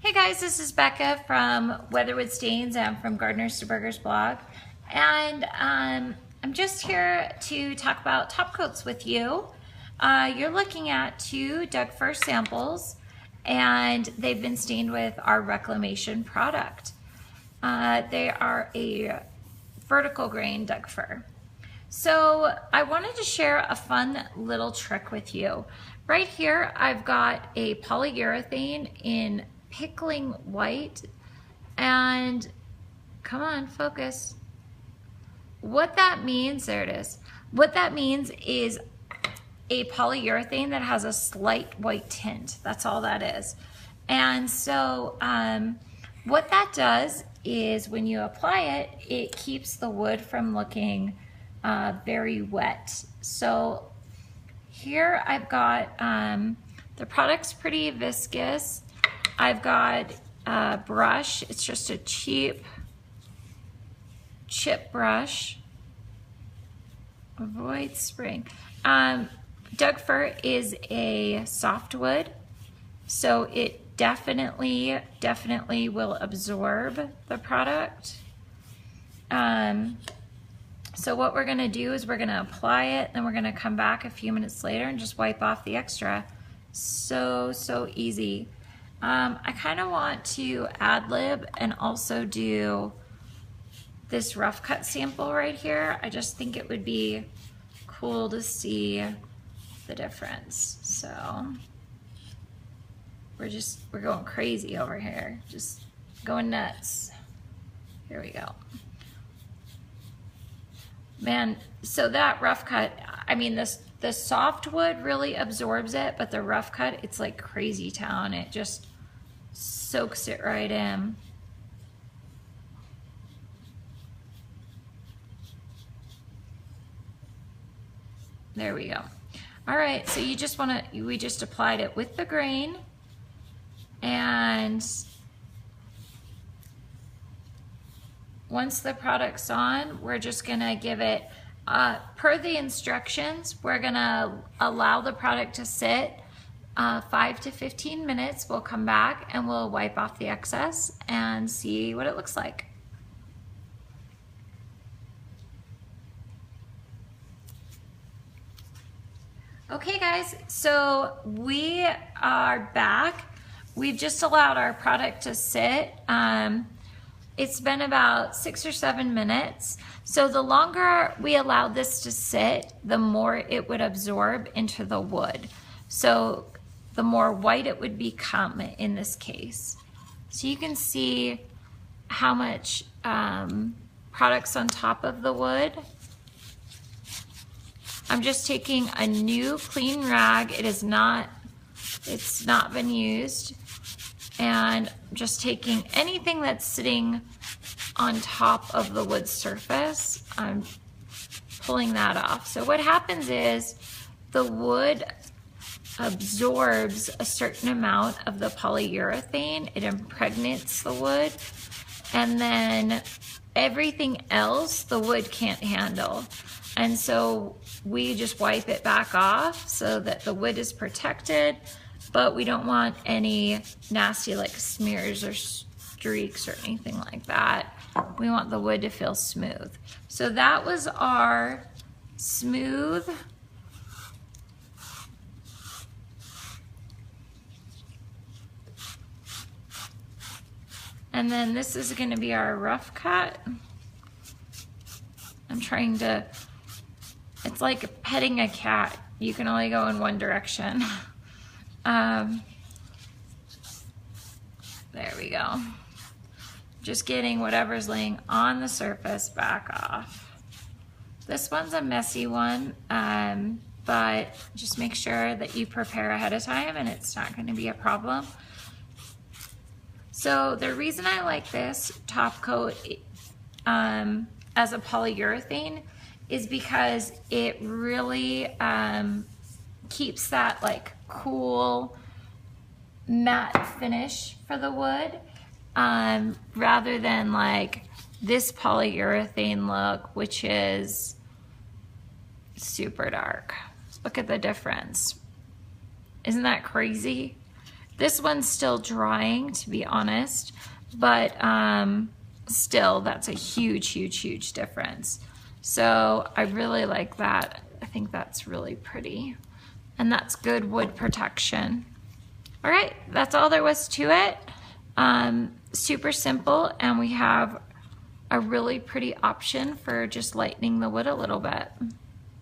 Hey guys, this is Becca from Weatherwood Stains. I'm from Gardeners to Burgers blog, and I'm just here to talk about top coats with you. You're looking at two Doug fir samples, and they've been stained with our Reclamation product. They are a vertical grain Doug fir. So I wanted to share a fun little trick with you. Right here, I've got a polyurethane in pickling white, and come on, focus. What that means, there it is. What that means is a polyurethane that has a slight white tint. That's all that is. And so what that does is when you apply it, it keeps the wood from looking very wet. So here I've got, the product's pretty viscous. I've got a brush. It's just a cheap chip brush. Avoid spraying. Doug fir is a softwood, so it definitely will absorb the product. So what we're gonna do is we're gonna apply it, then we're gonna come back a few minutes later and just wipe off the extra. So easy. I kind of want to ad-lib and also do this rough cut sample right here. I just think it would be cool to see the difference. So we're going crazy over here, just going nuts. Here we go. Man, so that rough cut, I mean, the softwood really absorbs it, but the rough cut, it's like crazy town. It just soaks it right in. There we go. All right, so you just wanna, we just applied it with the grain, and once the product's on, we're just gonna give it, per the instructions, we're gonna allow the product to sit 5 to 15 minutes. We'll come back and we'll wipe off the excess and see what it looks like. Okay guys, so we are back. We've just allowed our product to sit. It's been about 6 or 7 minutes. So the longer we allow this to sit, the more it would absorb into the wood. So the more white it would become in this case. So you can see how much product's on top of the wood. I'm just taking a new clean rag. It's not been used. And just taking anything that's sitting on top of the wood surface, I'm pulling that off. So what happens is the wood absorbs a certain amount of the polyurethane. It impregnates the wood, and then everything else the wood can't handle. And so we just wipe it back off so that the wood is protected, but we don't want any nasty like smears or streaks or anything like that. We want the wood to feel smooth. So that was our smooth and then this is going to be our rough cut. I'm trying to, it's like petting a cat. You can only go in one direction. There we go. Just getting whatever's laying on the surface back off. This one's a messy one, but just make sure that you prepare ahead of time and it's not going to be a problem. So the reason I like this top coat as a polyurethane is because it really keeps that like cool matte finish for the wood, rather than like this polyurethane look, which is super dark. Look at the difference. Isn't that crazy? This one's still drying, to be honest, but still, that's a huge, huge, huge difference. So I really like that. I think that's really pretty. And that's good wood protection. All right, that's all there was to it. Super simple, and we have a really pretty option for just lightening the wood a little bit.